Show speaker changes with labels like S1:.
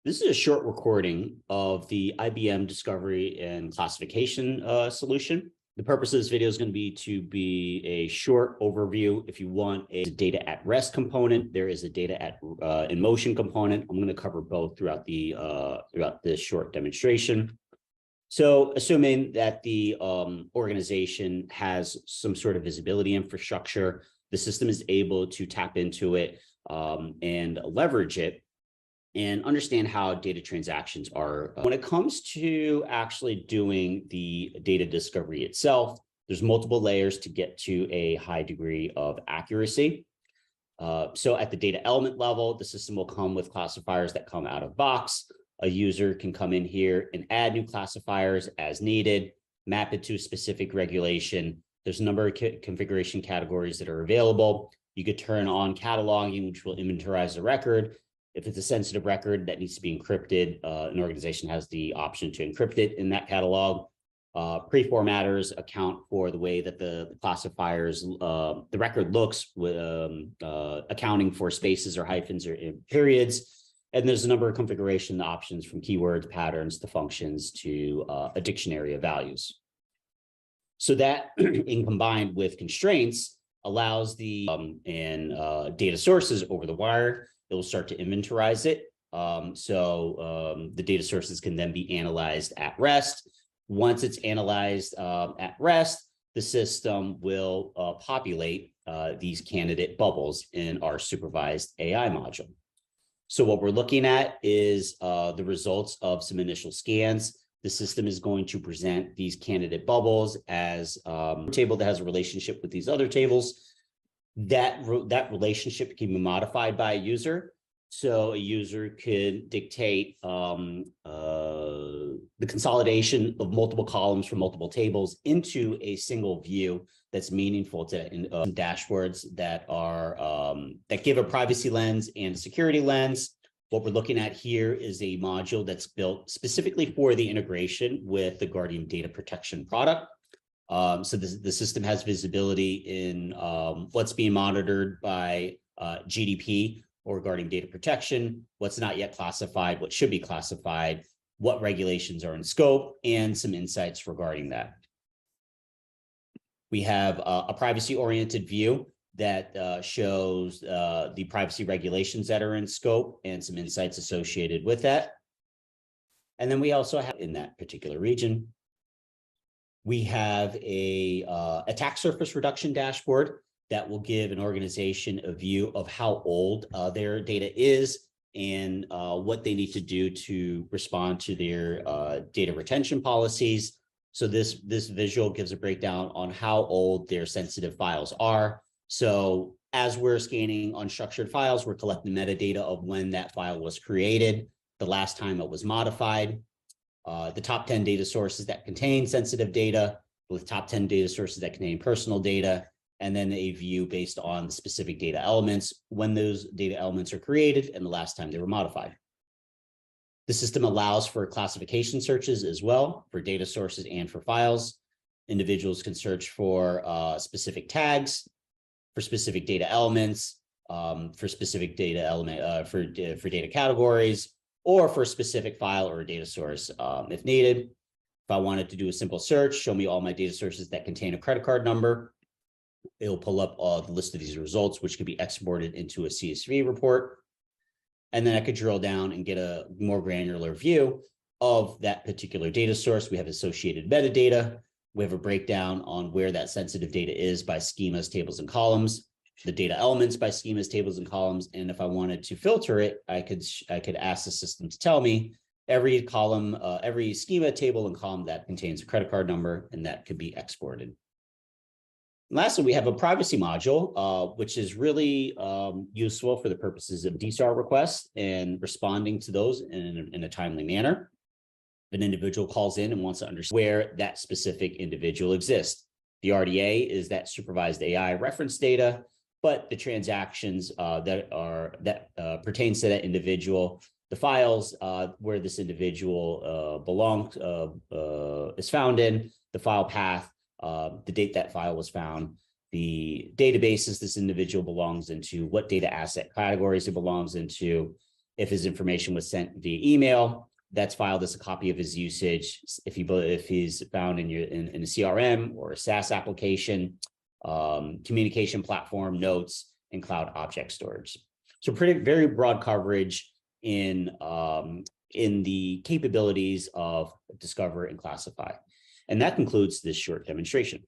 S1: This is a short recording of the IBM discovery and classification solution. The purpose of this video is going to be a short overview. If you want a data at rest component, there is a data at in motion component. I'm going to cover both throughout this short demonstration. So assuming that the organization has some sort of visibility infrastructure, the system is able to tap into it and leverage it and understand how data transactions are. When it comes to actually doing the data discovery itself, there's multiple layers to get to a high degree of accuracy. So at the data element level, the system will come with classifiers that come out of box. A user can come in here and add new classifiers as needed, map it to a specific regulation. There's a number of configuration categories that are available. You could turn on cataloging, which will inventorize the record. If it's a sensitive record that needs to be encrypted, an organization has the option to encrypt it in that catalog. Pre-formatters account for the way that the classifiers, the record looks, with accounting for spaces or hyphens or periods. And there's a number of configuration options from keywords, patterns, to functions, to a dictionary of values. So that, in combined with constraints, allows the data sources over the wire. It will start to inventorize it. The data sources can then be analyzed at rest. Once it's analyzed at rest, the system will populate these candidate bubbles in our supervised AI module. So what we're looking at is the results of some initial scans. The system is going to present these candidate bubbles as a table that has a relationship with these other tables. That relationship can be modified by a user. So a user could dictate the consolidation of multiple columns from multiple tables into a single view that's meaningful to dashboards that are that give a privacy lens and a security lens. What we're looking at here is a module that's built specifically for the integration with the Guardian Data Protection product. So the system has visibility in what's being monitored by GDP or regarding data protection, what's not yet classified, what should be classified, what regulations are in scope, and some insights regarding that. We have a privacy-oriented view that shows the privacy regulations that are in scope and some insights associated with that. And then we also have in that particular region, we have a attack surface reduction dashboard that will give an organization a view of how old their data is and what they need to do to respond to their data retention policies. So this visual gives a breakdown on how old their sensitive files are. So as we're scanning unstructured files, we're collecting metadata of when that file was created, the last time it was modified, the top 10 data sources that contain sensitive data, with top 10 data sources that contain personal data, and then a view based on specific data elements, when those data elements are created and the last time they were modified. The system allows for classification searches as well for data sources and for files. Individuals can search for specific tags, for specific data elements, for specific data element, for data categories, or for a specific file or a data source if needed. If I wanted to do a simple search, show me all my data sources that contain a credit card number, it'll pull up the list of these results, which can be exported into a CSV report. And then I could drill down and get a more granular view of that particular data source. We have associated metadata. We have a breakdown on where that sensitive data is by schemas, tables, and columns, the data elements by schemas, tables, and columns. And if I wanted to filter it, I could ask the system to tell me every column, every schema, table, and column that contains a credit card number, and that could be exported. And lastly, we have a privacy module, which is really useful for the purposes of DSAR requests and responding to those in a timely manner. If an individual calls in and wants to understand where that specific individual exists. The RDA is that supervised AI reference data, but the transactions that pertains to that individual, the files where this individual belongs is found in, the file path, the date that file was found, the databases this individual belongs into, what data asset categories it belongs into, If his information was sent via email, that's filed as a copy of his usage. If he's found in a CRM or a SaaS application, communication platform, notes, and cloud object storage. So very broad coverage in the capabilities of Discover and Classify. And that concludes this short demonstration.